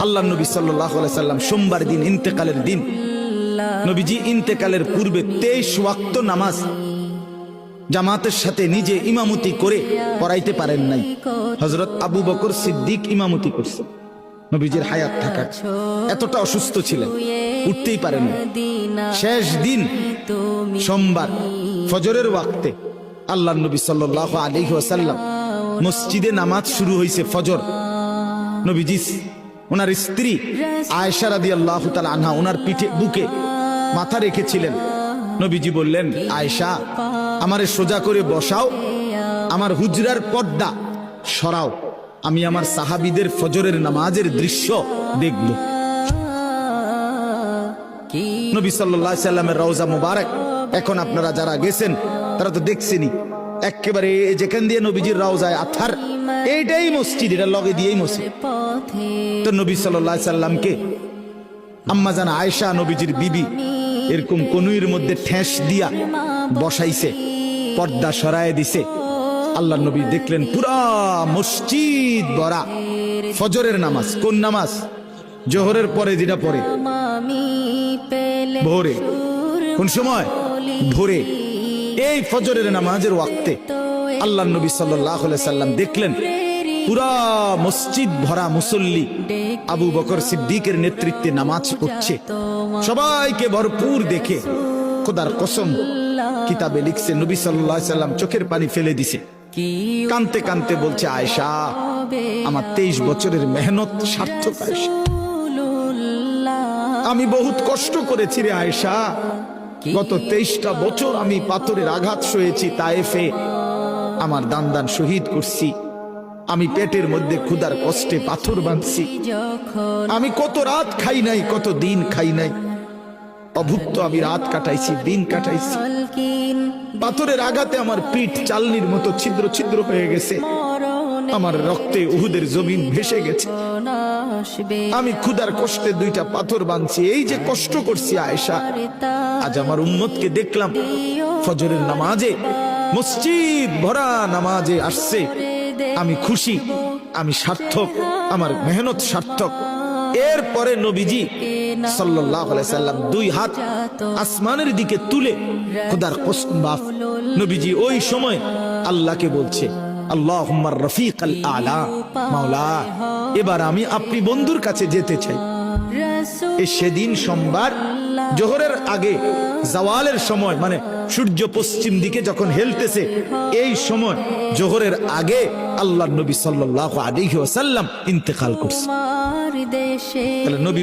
আল্লাহ নবী সাল্লাল্লাহু আলাইহি সাল্লাম সোমবার দিন ইন্তেকালের দিন নবীজি ইন্তেকালের পূর্বে 23 ওয়াক্ত নামাজ জামাতের সাথে নিজে ইমামতি করে পড়াইতে পারেন নাই। হযরত আবু বকর সিদ্দিক ইমামতি করছে নবীজির হায়াত থাকা, এতটা অসুস্থ ছিলেন, উঠতেই পারেন না। শেষ দিন সোমবার ফজরের ওয়াক্তে আল্লাহ নবী সাল্লাল্লাহু আলাইহি ওয়াসাল্লাম মসজিদে নামাজ শুরু হয়েছে ফজর। নবীজি ওনার স্ত্রী আয়েশা রাদিয়াল্লাহু তাআলা আনহা ওনার পিঠে বুকে মাথা রেখেছিলেন। নবীজি বললেন, আয়েশা আমারে সোজা করে বসাও, আমার হুজরার পর্দা সরাও, আমি আমার সাহাবীদের ফজরের নামাজের দৃশ্য দেখব। নবী সাল্লাল্লাহু আলাইহি সাল্লামের রওজা মুবারক এখন আপনারা যারা গেছেন তারা তো দেখছেনই, একেবারে যেখান দিয়ে নবীজির রওজায় আথার, এইটাই মসজিদ, এটা লগে দিয়েই মসজিদ। তো নবী সাল্লাল্লাহু আলাইহি সাল্লামকে আম্মা জান আয়েশা নবীজির বিবি এরকম কনুইর মধ্যে ঠেস দিয়া বসাইছে, পর্দা সরায় দিছে। আল্লাহ নবী দেখলেন পুরা মসজিদ ভরা। ফজরের নামাজ কোন নামাজ? জোহরের পরে যেটা পড়ে ভোরে। কোন সময়? ভোরে। এই ফজরের নামাজের ওয়াক্তে আল্লাহ নবী সাল্লাল্লাহু আলাইহি সাল্লাম দেখলেন পুরা মসজিদ ভরা মুসল্লি আবু বকর সিদ্দিকের নেতৃত্বে নামাজ পড়ছে। সবাইকে ভরপুর দেখে খোদার কসম কিতাবে লিখছে নবী সাল্লাল্লাহু আলাইহি সাল্লাম চোখের পানি ফেলে দিছে, কানতে কানতে বলছে, আয়েশা আমার 23 বছরের মেহনত সার্থক। আয়েশা আমি বহুত কষ্ট করেছি রে আয়েশা, গত 23টা বছর আমি পাথরের আঘাত সয়েছি তায়েফে, আমার দান দান শহীদ করছি, আমি পেটের মধ্যে ক্ষুধার কষ্টে পাথর বাঁধছি, আমি কত রাত খাই নাই, কত দিন খাই নাই, অভুক্ত আমি রাত কাটাইছি, দিন কাটাইছি, পাথরের আঘাতে আমার পিঠ চালনির মতো ছিদ্র ছিদ্র হয়ে গেছে, আমার রক্তে উহুদের জমিন ভেসে গেছে, আমি ক্ষুধার কষ্টে 2টা পাথর বাঁধছি, এই যে কষ্ট করছি আয়েশা, আজ আমার উম্মতকে দেখলাম ফজরের নামাজে মসজিদ ভরা নামাজে আসছে, আমি খুশি, আমি সার্থক, আমার মেহনত সার্থক। এরপরে নবীজি সাল্লাল্লাহু আলাইহি সাল্লাম 2 হাত আসমানের দিকে তুলে খোদার কসম বাপ নবীজি ওই সময় আল্লাহকে বলছে, আল্লাহুম্মা রফিকাল আলা, মাওলা এবার আমি আপনি বন্ধুর কাছে যেতে চাই। সেদিন সোমবার জোহরের আগে জাওয়ালের সময়, মানে সূর্য পশ্চিম দিকে যখন হেলতেছে, এই সময় জোহরের আগে আল্লাহর নবী সাল্লাল্লাহু আলাইহি ওয়াসাল্লাম ইন্তেকাল করছে। নবী